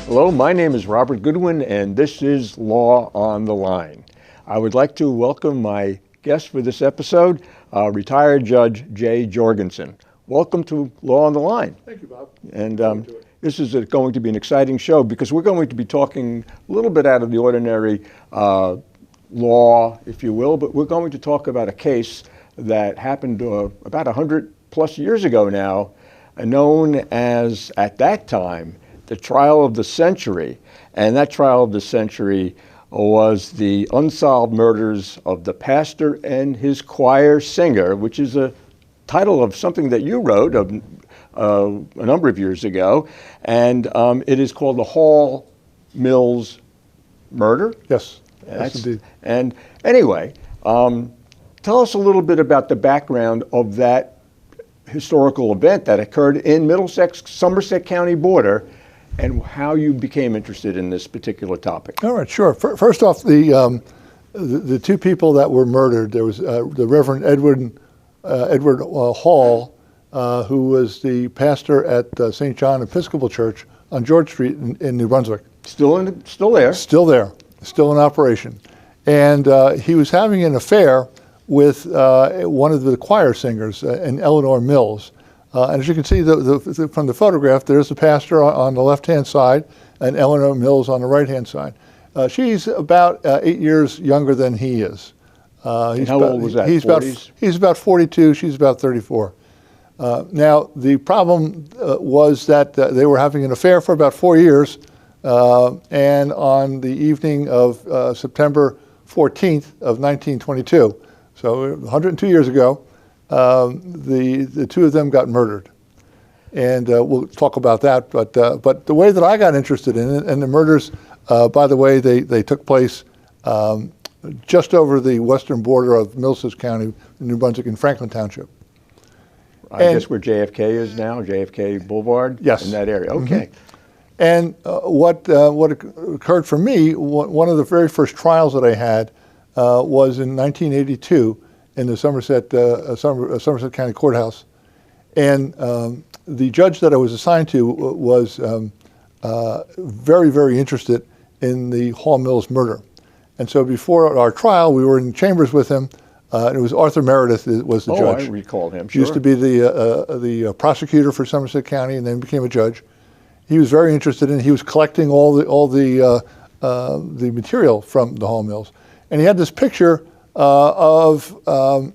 Hello, my name is Robert Goodwin, and this is Law on the Line. I would like to welcome my guest for this episode, retired Judge Jay Jorgensen. Welcome to Law on the Line. Thank you, Bob. And this is going to be an exciting show because we're going to be talking a little bit out of the ordinary law, if you will, but we're going to talk about a case that happened about 100 plus years ago now, known as, at that time, the trial of the century. And that trial of the century was the unsolved murders of the pastor and his choir singer, which is a title of something that you wrote a number of years ago. And it is called the Hall Mills murder. Yes, yes indeed. And anyway, tell us a little bit about the background of that historical event that occurred in Middlesex, Somerset County border, and how you became interested in this particular topic. All right, sure. First off, the two people that were murdered, there was the Reverend Edward Hall, who was the pastor at St. John Episcopal Church on George Street in New Brunswick. Still there. Still in operation. And he was having an affair with one of the choir singers, an Eleanor Mills. And as you can see from the photograph, there's the pastor on the left-hand side and Eleanor Mills on the right-hand side. She's about 8 years younger than he is. How old was that? He's about 42, she's about 34. Now, the problem was that they were having an affair for about 4 years, and on the evening of September 14th of 1922, so 102 years ago, the two of them got murdered. And we'll talk about that, but the way that I got interested in it, and the murders, by the way, they took place just over the western border of Middlesex County, New Brunswick, in Franklin Township. I guess where JFK is now, JFK Boulevard? Yes. In that area, okay. Mm-hmm. And what occurred for me, one of the very first trials that I had was in 1982 in the Somerset County Courthouse. And the judge that I was assigned to was very, very interested in the Hall Mills murder. And so before our trial, we were in chambers with him. It was Arthur Meredith was the judge. I recall him, sure. He used to be the prosecutor for Somerset County and then became a judge. He was very interested in it. He was collecting all the material from the Hall Mills. And he had this picture of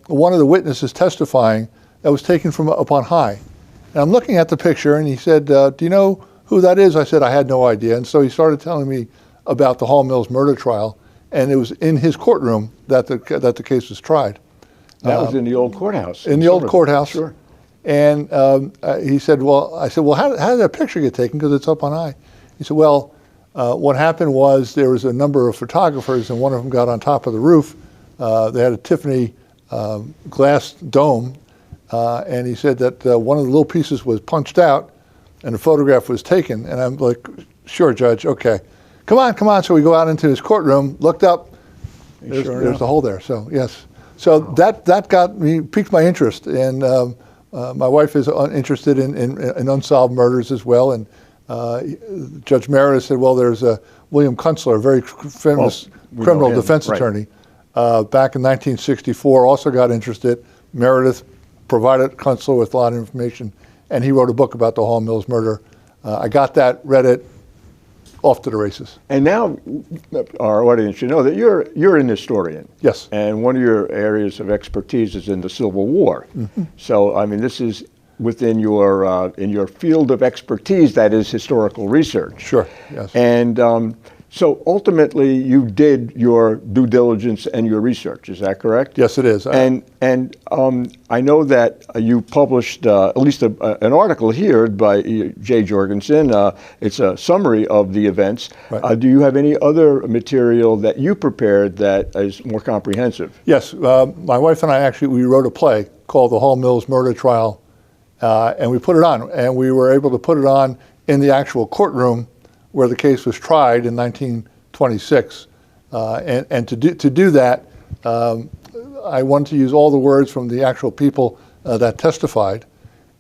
one of the witnesses testifying that was taken from up on high. And I'm looking at the picture, and he said, do you know who that is? I said, I had no idea. And so he started telling me about the Hall Mills murder trial, and it was in his courtroom that the case was tried. That was in the old courthouse. In the old courthouse. Sure. And he said, I said, how did that picture get taken? Because it's up on high. He said, well, what happened was there was a number of photographers, and one of them got on top of the roof. They had a Tiffany glass dome, and he said that one of the little pieces was punched out, and a photograph was taken. And I'm like, sure, Judge, okay. Come on. So we go out into his courtroom, looked up, there's a hole there, so yes. So that piqued my interest, and my wife is interested in unsolved murders as well, and Judge Meredith said, well, there's William Kunstler, a very famous criminal defense attorney, back in 1964, also got interested. Meredith provided Kunstler with a lot of information, and he wrote a book about the Hall Mills murder. I got that, read it, off to the races. And now our audience should know that you're an historian. Yes. And one of your areas of expertise is in the Civil War. Mm-hmm. So, I mean, this is within your in your field of expertise, that is historical research. Sure, yes. And so ultimately you did your due diligence and your research, is that correct? Yes, it is. And I know that you published at least an article here by Jay Jorgensen. It's a summary of the events. Right. Do you have any other material that you prepared that is more comprehensive? Yes, my wife and I we wrote a play called The Hall Mills Murder Trial, and we put it on, and we were able to put it on in the actual courtroom where the case was tried in 1926. And to do that, I wanted to use all the words from the actual people that testified.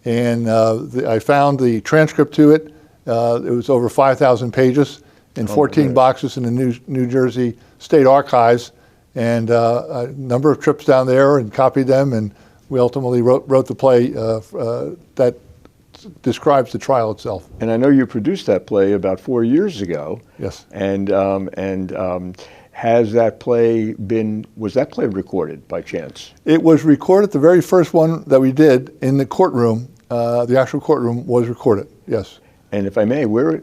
And I found the transcript to it, It was over 5,000 pages in 14 boxes in the New Jersey State Archives, and a number of trips down there and copied them, and we ultimately wrote the play that describes the trial itself. And I know you produced that play about 4 years ago. Yes. And has that play was that play recorded by chance? It was recorded, the very first one that we did in the courtroom. The actual courtroom was recorded, yes. And if I may, where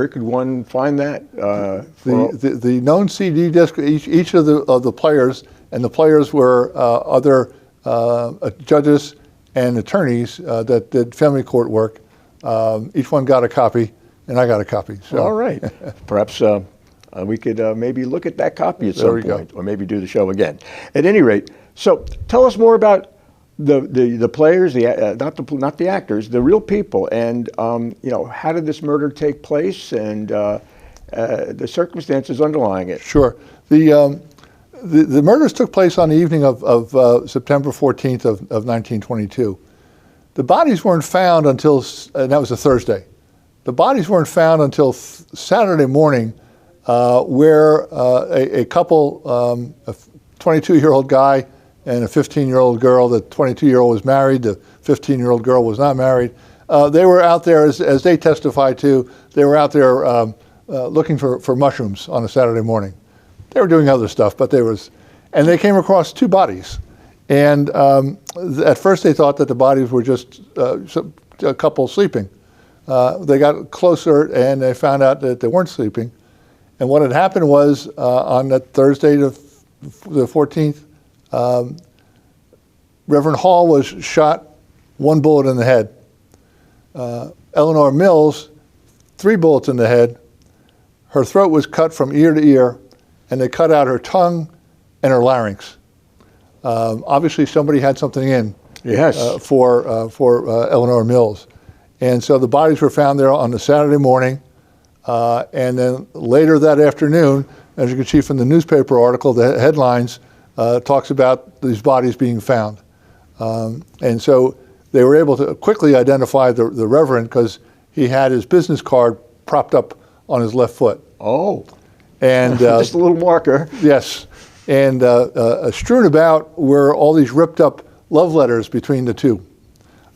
could one find that? The known CD disc, each of the players, and the players were other judges and attorneys that did family court work. Each one got a copy, and I got a copy. So. All right. Perhaps we could maybe look at that copy at some point, or maybe do the show again. At any rate, so tell us more about the players, not the actors, the real people, and how did this murder take place, and the circumstances underlying it. Sure. The murders took place on the evening of September 14th of 1922. The bodies weren't found until, and that was a Thursday. The bodies weren't found until Saturday morning, where a couple, a 22-year-old guy and a 15-year-old girl. The 22-year-old was married. The 15-year-old girl was not married. They were out there, as they testified to, they were out there looking for mushrooms on a Saturday morning. They were doing other stuff, and they came across two bodies. And at first they thought that the bodies were just a couple sleeping. They got closer and they found out that they weren't sleeping. And what had happened was on that Thursday, the 14th, Reverend Hall was shot 1 bullet in the head. Eleanor Mills, 3 bullets in the head. Her throat was cut from ear to ear, and they cut out her tongue and her larynx. Obviously, somebody had something in for Eleanor Mills. And so the bodies were found there on the Saturday morning. And then later that afternoon, as you can see from the newspaper article, the headlines talks about these bodies being found. And so they were able to quickly identify the Reverend because he had his business card propped up on his left foot. Oh. And just a little marker. Yes. And strewn about were all these ripped up love letters between the two.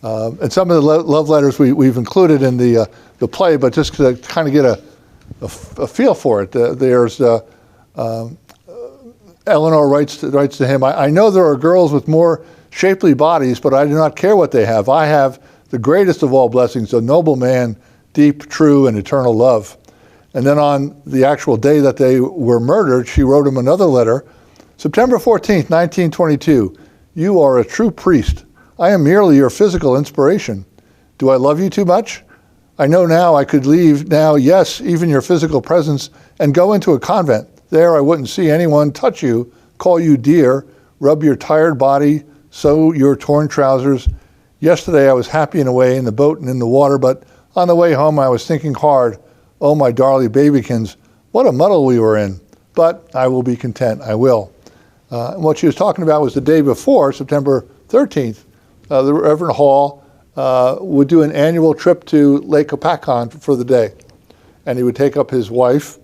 And some of the love letters we've included in the play, but just to kind of get a feel for it. There's Eleanor writes to him, I know there are girls with more shapely bodies, but I do not care what they have. I have the greatest of all blessings, a noble man, deep, true, and eternal love. And then on the actual day that they were murdered, she wrote him another letter. September 14th, 1922, you are a true priest. I am merely your physical inspiration. Do I love you too much? I know now I could leave now, yes, even your physical presence, and go into a convent. There I wouldn't see anyone touch you, call you dear, rub your tired body, sew your torn trousers. Yesterday I was happy in a way in the boat and in the water, but on the way home I was thinking hard, oh my darling babykins, what a muddle we were in. But I will be content, I will. And what she was talking about was the day before, September 13th, the Reverend Hall would do an annual trip to Lake Hopatcong for the day. And he would take up his wife,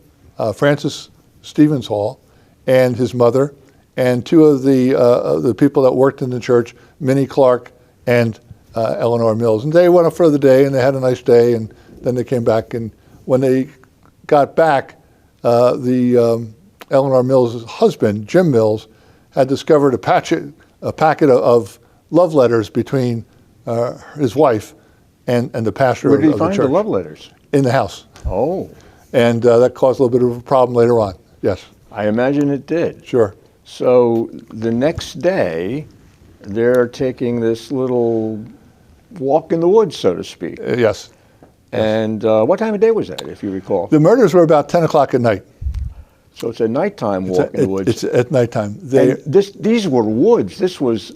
Frances Stevens Hall, and his mother, and 2 of the people that worked in the church, Minnie Clark and Eleanor Mills. And they went up for the day, and they had a nice day, and then they came back. And when they got back, Eleanor Mills' husband, Jim Mills, had discovered a packet of love letters between his wife and the pastor of the church. Where did he find the love letters? In the house. Oh. And that caused a little bit of a problem later on, yes. I imagine it did. Sure. So the next day, they're taking this little walk in the woods, so to speak. Yes. And what time of day was that, if you recall? The murders were about 10 o'clock at night. So it's a nighttime walk in the woods. It's at nighttime. These were woods. This was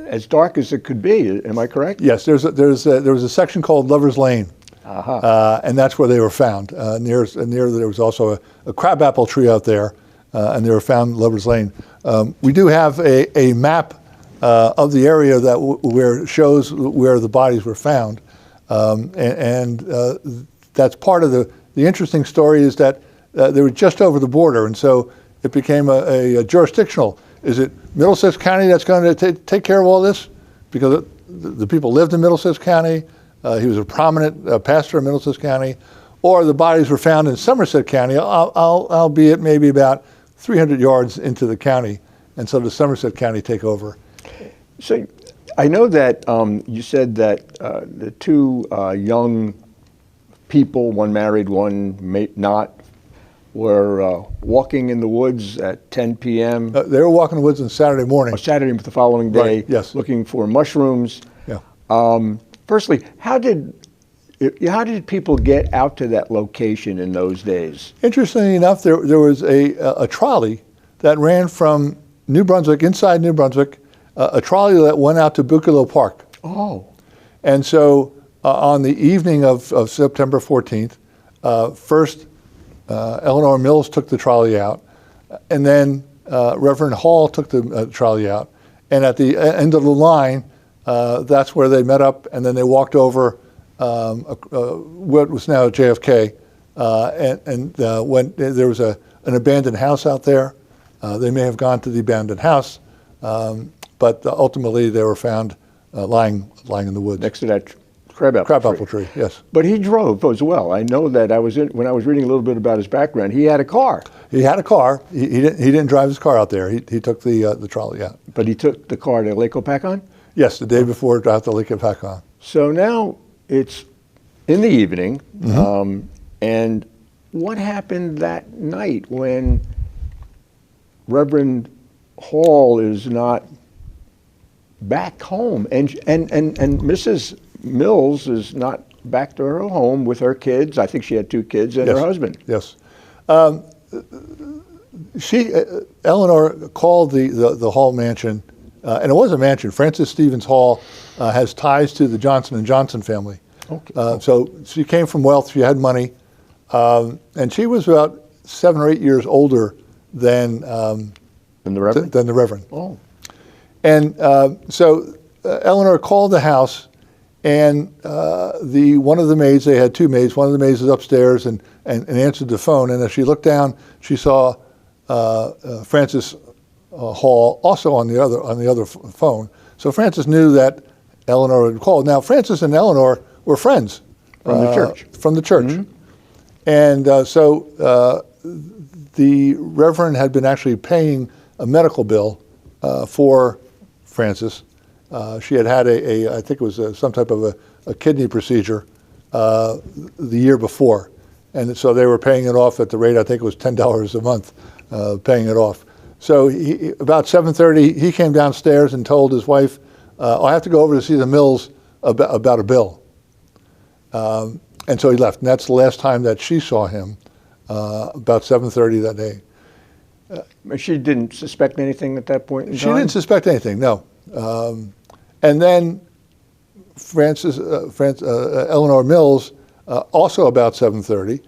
as dark as it could be. Am I correct? Yes. There was a section called Lover's Lane, and that's where they were found. Near there was also a crabapple tree out there, and they were found in Lover's Lane. We do have a map of the area where shows where the bodies were found. That's part of the interesting story is that they were just over the border, and so it became a jurisdictional. Is it Middlesex County that's going to take care of all this? Because the people lived in Middlesex County. He was a prominent pastor in Middlesex County. Or the bodies were found in Somerset County, albeit maybe about 300 yards into the county. And so does Somerset County take over? So I know that you said that the two young people, one married, one not, were walking in the woods at 10 p.m. They were walking in the woods on Saturday morning. Or Saturday the following day, Right, yes. looking for mushrooms. Yeah. Firstly, how did people get out to that location in those days? Interestingly enough, there was a trolley that ran from New Brunswick, inside New Brunswick, a trolley that went out to Buccleuch Park. Oh. And so on the evening of September 14th, first Eleanor Mills took the trolley out, and then Reverend Hall took the trolley out. And at the end of the line, that's where they met up, and then they walked over what was now JFK, and when there was an abandoned house out there. They may have gone to the abandoned house, but ultimately they were found lying in the woods. Next to that crabapple tree, yes. But he drove as well. I know that when I was reading a little bit about his background, he had a car. He had a car. He didn't drive his car out there. He took the trolley out. But he took the car to Lake Opakon? Yes, the day before it out to Lake Opakon. So now it's in the evening, and what happened that night when Reverend Hall is not back home, and Mrs. Mills is not back to her home with her kids? I think she had two kids and Yes. her husband. Yes. Eleanor called the Hall mansion, and it was a mansion. Frances Stevens Hall has ties to the Johnson & Johnson family. Okay. So she came from wealth, she had money, and she was about 7 or 8 years older than And the Reverend? the Reverend. Oh. And so Eleanor called the house, and one of the maids, they had two maids, one of the maids was upstairs and answered the phone, and as she looked down, she saw Frances Hall also on the other phone. So Frances knew that Eleanor had called. Now Frances and Eleanor were friends. From the church. From the church. Mm-hmm. And so the Reverend had been actually paying a medical bill for Frances. She had I think it was some type of a kidney procedure the year before. And so they were paying it off at the rate, I think it was $10 a month, paying it off. So about 7:30, he came downstairs and told his wife, I have to go over to see the Mills about a bill. And so he left. And that's the last time that she saw him, about 7:30 that day. She didn't suspect anything at that point in time? She didn't suspect anything, no. And then Eleanor Mills, also about 7:30,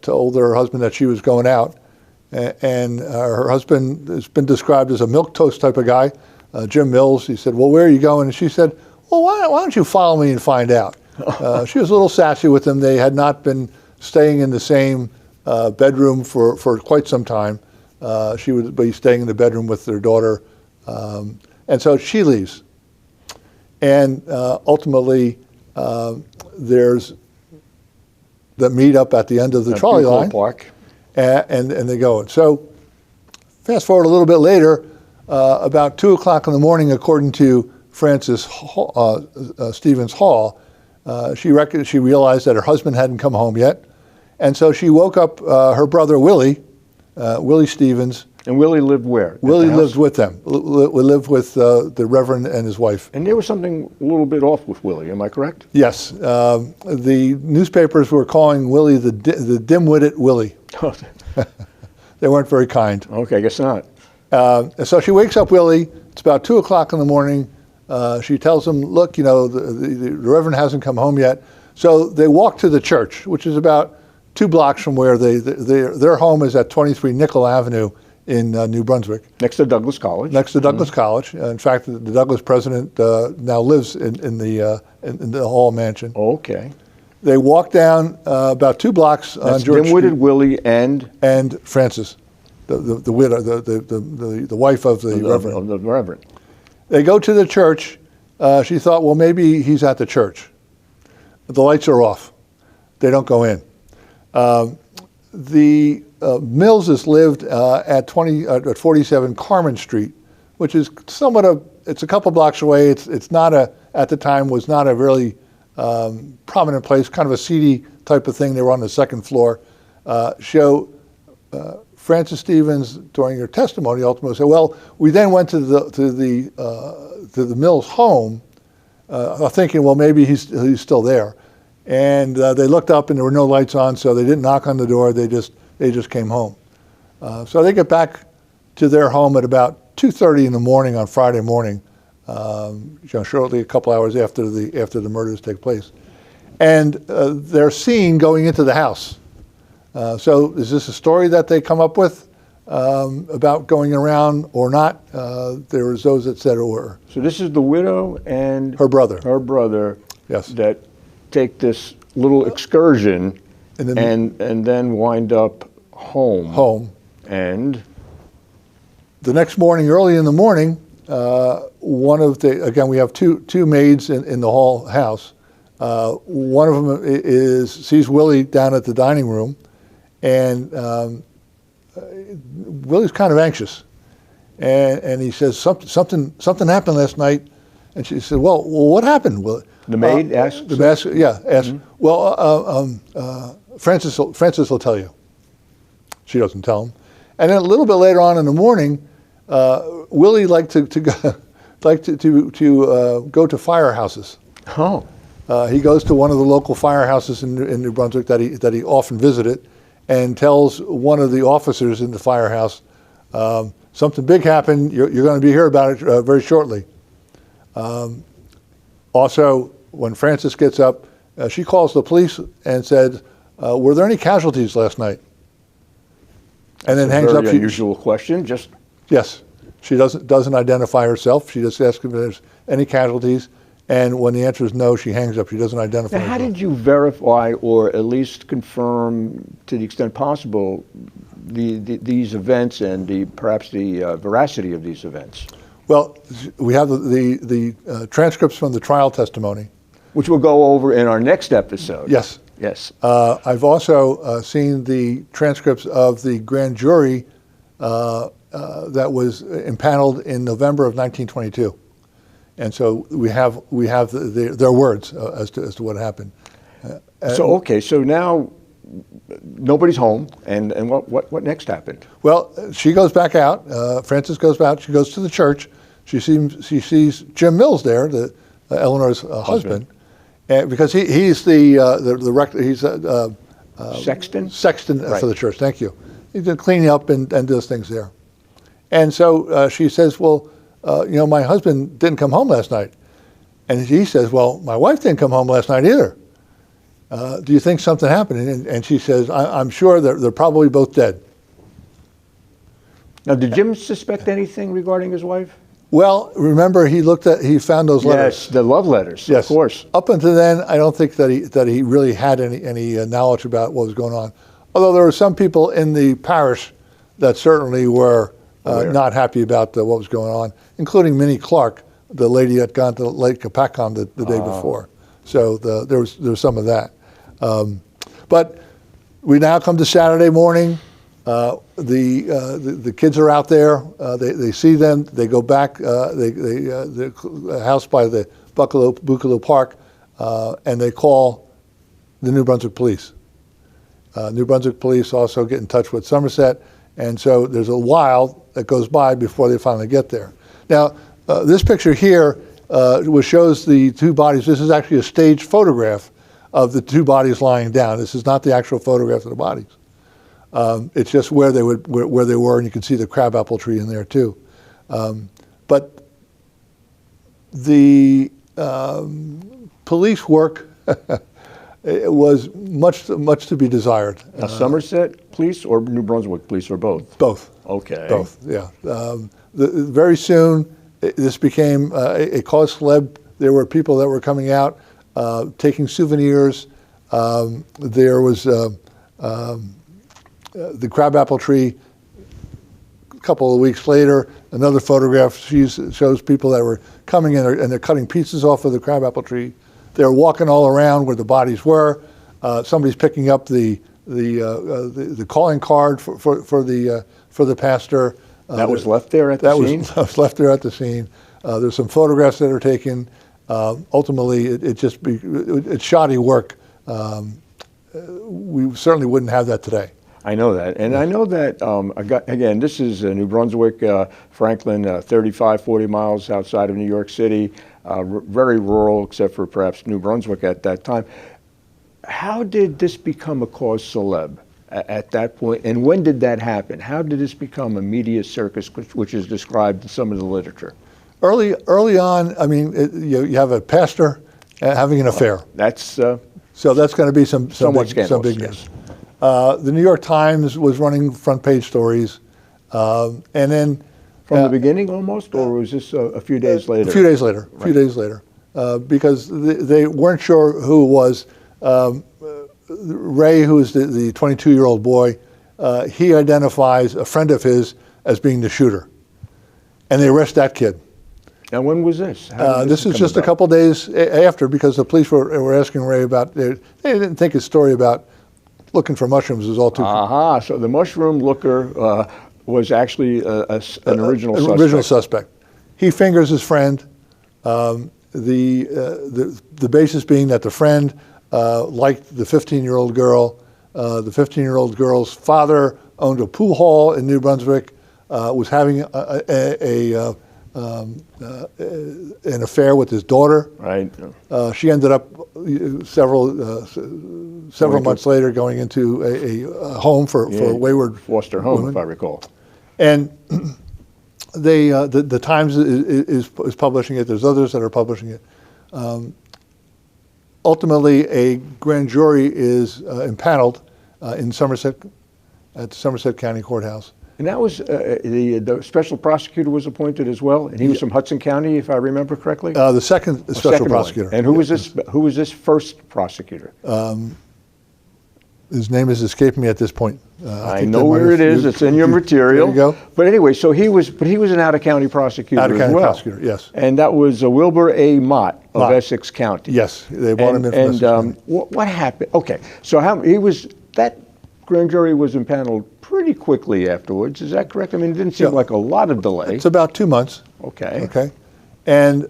told her husband that she was going out. And her husband has been described as a milquetoast type of guy, Jim Mills. He said, well, where are you going? And she said, well, why don't you follow me and find out? She was a little sassy with him. They had not been staying in the same bedroom for quite some time. She would be staying in the bedroom with their daughter. And so she leaves. And ultimately, there's the meetup at the end of the trolley line. Park. And they go. So fast forward a little bit later, about 2 o'clock in the morning, according to Frances Stevens Hall, she realized that her husband hadn't come home yet. And so she woke up her brother Willie Stevens. And Willie lived where? Willie lived with them. We lived with the Reverend and his wife. And there was something a little bit off with Willie, am I correct? Yes. The newspapers were calling Willie the dim-witted Willie. They weren't very kind. Okay, I guess not. So she wakes up Willie. It's about 2 o'clock in the morning. She tells him, look, the Reverend hasn't come home yet. So they walk to the church, which is about 2 blocks from where their home is at 23 Nickel Avenue in New Brunswick, Next to Douglas College. next to Douglas College. In fact, the Douglas president now lives in the Hall Mansion. Okay. They walk down about 2 blocks on That's George dim-witted Street, Willie and Frances, the widow, the wife of the Reverend. of the Reverend. They go to the church. She thought, well, maybe he's at the church. The lights are off. They don't go in. The Millses lived at 47 Carmen Street, which is somewhat it's a couple blocks away. It's not at the time was not a really prominent place, kind of a seedy type of thing. They were on the second floor. Frances Stevens, during her testimony, ultimately said, well, we then went to the Mills home, thinking, well, maybe he's still there. And they looked up and there were no lights on, so they didn't knock on the door. They just came home. So they get back to their home at about 2:30 in the morning on Friday morning, shortly a couple hours after the murders take place. And they're seen going into the house. So is this a story that they come up with about going around or not? There was those that said it were. So this is the widow and Her brother. Her brother. Yes. That take this little excursion And then and then wind up home. home. And The next morning, early in the morning, again, we have two maids in the Hall house. One of them sees Willie down at the dining room, and Willie's kind of anxious, and he says something happened last night, and she said, well, what happened? Well, the maid asks. the maid, asks. Mm-hmm. Well, Frances will tell you. She doesn't tell him, and then a little bit later on in the morning, Willie liked to go to firehouses. Oh. He goes to one of the local firehouses in New Brunswick that he often visited, and tells one of the officers in the firehouse, something big happened. You're going to hear about it very shortly. Also, when Frances gets up, she calls the police and said, "Were there any casualties last night?" And then hangs up. Very unusual question. Just yes, she doesn't identify herself. She just asks if there's any casualties. And when the answer is no, she hangs up. She doesn't identify now, how herself. did you verify or at least confirm, to the extent possible, these events and perhaps the veracity of these events? Well, we have the transcripts from the trial testimony, which we'll go over in our next episode. Yes. Yes. I've also seen the transcripts of the grand jury that was impaneled in November of 1922. And so we have their words as to what happened. So now nobody's home, and what next happened? Well, she goes back out. Frances goes out. She goes to the church. She sees Jim Mills there, Eleanor's husband, and because he's the rector. He's sexton. Sexton Right. for the church. Thank you. He's cleaning up and does things there. And so she says, well, my husband didn't come home last night. And he says, well, my wife didn't come home last night either. Do you think something happened? And she says, I'm sure they're probably both dead. Now, did Jim suspect anything regarding his wife? Well, remember, he found those letters. Yes, the love letters, Yes. of course. Up until then, I don't think that he really had any knowledge about what was going on. Although there were some people in the parish that certainly were not happy about what was going on, including Minnie Clark, the lady that gone to Lake Capacon the day before. So there was some of that. But we now come to Saturday morning. The kids are out there. They see them. They go back. The house by the Buccaloo Park, and they call the New Brunswick police. New Brunswick police also get in touch with Somerset, and so there's a while that goes by before they finally get there. Now, this picture here, which shows the two bodies, this is actually a staged photograph of the two bodies lying down. This is not the actual photograph of the bodies. It's just where they were, and you can see the crabapple tree in there too. But the police work it was much to be desired. Now, Somerset police or New Brunswick police or both? Both. Okay. Both, yeah. Very soon, this became a cause celeb. There were people that were coming out, taking souvenirs. There was the crabapple tree. A couple of weeks later, another photograph shows people that were coming in and they're cutting pieces off of the crabapple tree. They're walking all around where the bodies were. Somebody's picking up the calling card for the pastor. That was left there at the scene? That was left there at the scene. There's some photographs that are taken. Ultimately, it's shoddy work. We certainly wouldn't have that today. I know that. And I know that, again, this is New Brunswick, Franklin, 35, 40 miles outside of New York City, very rural, except for perhaps New Brunswick at that time. How did this become a cause celeb at that point, and when did that happen? How did this become a media circus, which is described in some of the literature? Early on, I mean, you have a pastor having an affair. That's so that's going to be some big news. The New York Times was running front page stories, and then from the beginning almost, or was this a few days later? A few days later. Right. A few days later, because they weren't sure who it was. Ray, who is the 22-year-old boy, he identifies a friend of his as being the shooter, and they arrest that kid. Now, when was this? This is just a couple days after, because the police were asking Ray about. They didn't think his story about looking for mushrooms was all too. So the mushroom looker was actually an original suspect. Original suspect. He fingers his friend. The basis being that the friend liked the 15-year-old girl. The 15-year-old girl's father owned a pool hall in New Brunswick. Was having an affair with his daughter. Right. She ended up several months later going into a home for wayward foster home, women. if I recall. And the Times is publishing it. There's others that are publishing it. Ultimately, a grand jury is impaneled in Somerset at the Somerset County Courthouse. And that was the special prosecutor was appointed as well, and he was from Hudson County, if I remember correctly. The second special prosecutor. One. And who was this? Who was this first prosecutor? His name is escaping me at this point. I know where it is. It's in your material. There you go. But anyway, so he was an out-of-county prosecutor as well. Out-of-county prosecutor, yes. And that was Wilbur A. Mott of Essex County. Yes, they brought him in from Essex County. What happened? Okay, so that grand jury was impaneled pretty quickly afterwards. Is that correct? I mean, it didn't seem like a lot of delay. It's about 2 months. Okay. Okay. And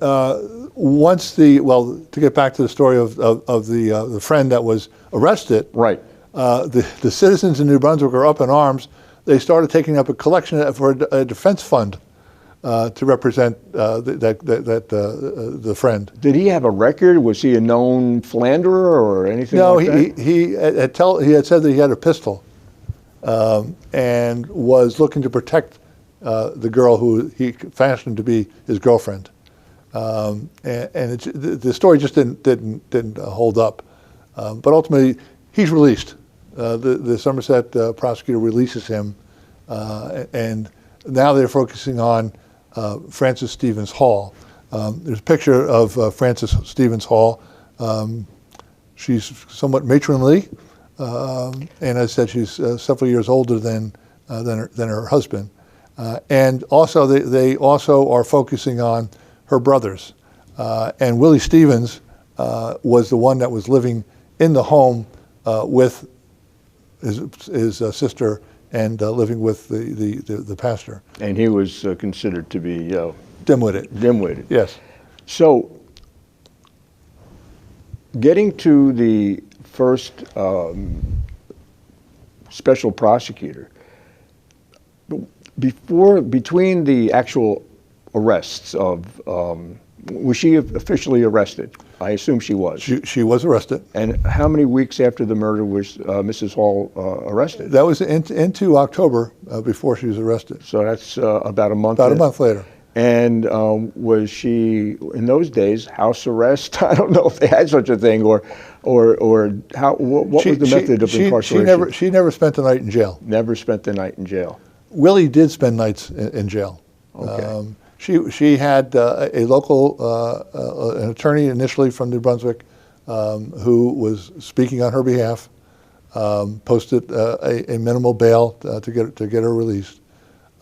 once to get back to the story of the friend that was arrested. Right. The citizens in New Brunswick are up in arms. They started taking up a collection for a defense fund to represent the friend. Did he have a record? Was he a known philanderer or anything like that? No, he had said that he had a pistol and was looking to protect the girl who he fashioned to be his girlfriend. The story just didn't hold up. But ultimately, he's released. The Somerset prosecutor releases him, and now they're focusing on Frances Stevens Hall. There's a picture of Frances Stevens Hall. She's somewhat matronly, and as I said, she's several years older than her husband. And also, they also are focusing on her brothers. And Willie Stevens was the one that was living in the home with his sister and living with the pastor. And he was considered to be dim-witted. Dim-witted. Yes. So, getting to the first special prosecutor, between the actual arrests of, was she officially arrested? I assume she was. She was arrested. And how many weeks after the murder was Mrs. Hall arrested? That was into October before she was arrested. So that's about a month. About a month later. And was she, in those days, house arrest? I don't know if they had such a thing, or how. What was the method of incarceration? She never spent the night in jail. Never spent the night in jail. Willie did spend nights in jail. Okay. She had a local an attorney initially from New Brunswick who was speaking on her behalf. Posted a minimal bail to get her released.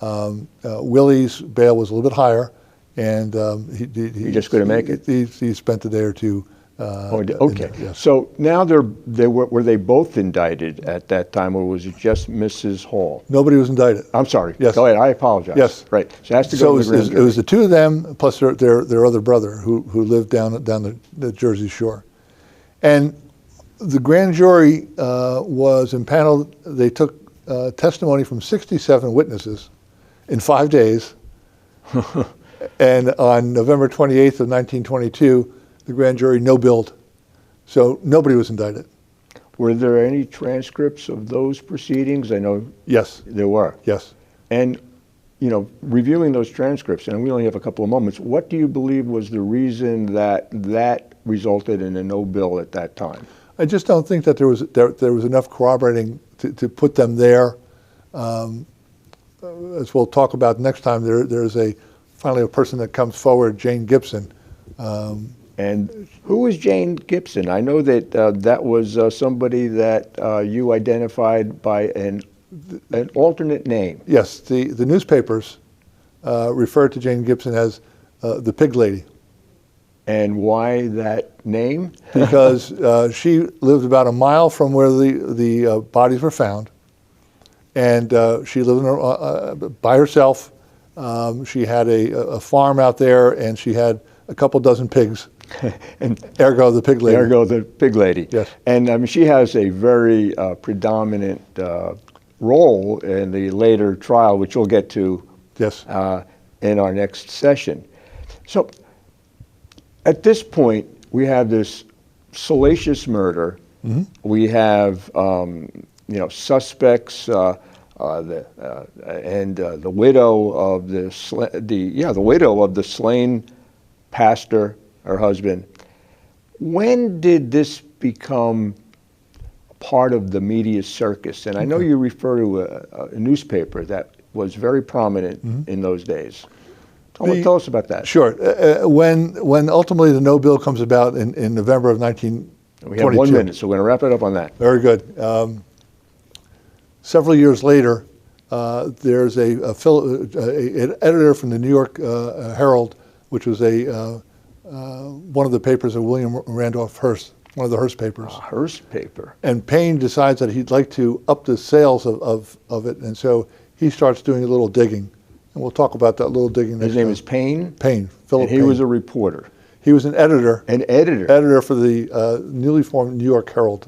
Willie's bail was a little bit higher, and he just couldn't make it. He spent a day or two. Okay. Yes. So now were they both indicted at that time, or was it just Mrs. Hall? Nobody was indicted. I'm sorry. Yes. Go ahead. I apologize. Yes. Right. So it has to go to the grand it jury. was the two of them plus their other brother who lived down the Jersey Shore, and the grand jury was impaneled. They took testimony from 67 witnesses in 5 days. And on November 28th of 1922, the grand jury no-billed. So nobody was indicted. Were there any transcripts of those proceedings? I know Yes. there were. Yes. And, reviewing those transcripts, and we only have a couple of moments, what do you believe was the reason that resulted in a no bill at that time? I just don't think that there was enough corroborating to put them there. As we'll talk about next time, there's finally a person that comes forward, Jane Gibson. And who was Jane Gibson? I know that that was somebody that you identified by an alternate name. Yes, the newspapers referred to Jane Gibson as the Pig Lady. And why that name? Because she lived about a mile from where the bodies were found, and she lived by herself. She had a farm out there, and she had a couple dozen pigs. And ergo the Pig Lady. Ergo the Pig Lady. Yes. And she has a very predominant role in the later trial, which we'll get to Yes. In our next session. So at this point, we have this salacious murder. Mm-hmm. We have suspects, the widow of the widow of the slain pastor, her husband. When did this become part of the media circus? And I know you refer to a newspaper that was very prominent in those days. Tell us about that. Sure. When ultimately the no bill comes about in November of 1922. We have 1 minute, so we're going to wrap it up on that. Very good. Several years later, there's an editor from the New York Herald, which was one of the papers of William Randolph Hearst, one of the Hearst papers. Hearst paper. And Paine decides that he'd like to up the sales of it, and so he starts doing a little digging. And we'll talk about that little digging next His name time. is Paine? Paine, Philip Paine. Paine. He was a reporter. He was an editor. An editor. Editor for the newly formed New York Herald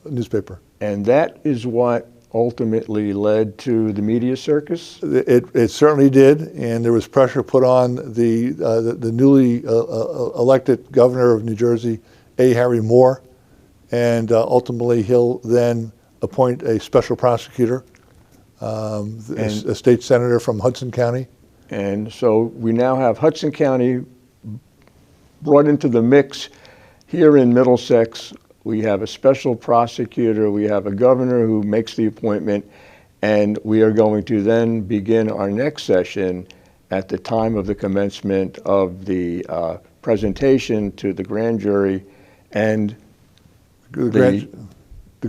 newspaper. And that is what ultimately led to the media circus? It certainly did, and there was pressure put on the newly elected governor of New Jersey, A. Harry Moore, and ultimately he'll then appoint a special prosecutor, a state senator from Hudson County. And so we now have Hudson County brought into the mix here in Middlesex. We have a special prosecutor, we have a governor who makes the appointment, and we are going to then begin our next session at the time of the commencement of the presentation to the grand jury and the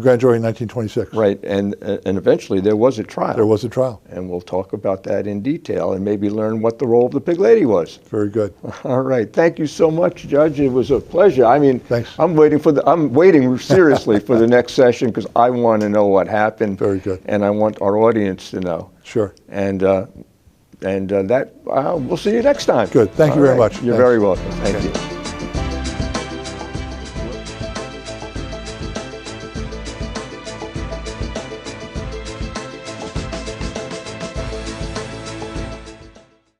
grand jury in 1926. Right, and eventually there was a trial. There was a trial. And we'll talk about that in detail and maybe learn what the role of the Pig Lady was. Very good. All right, thank you so much, Judge. It was a pleasure. I mean, thanks. I'm waiting seriously for the next session because I want to know what happened. Very good. And I want our audience to know. Sure. And we'll see you next time. Good. Thank you very much. You're Thanks. very welcome. Thank you.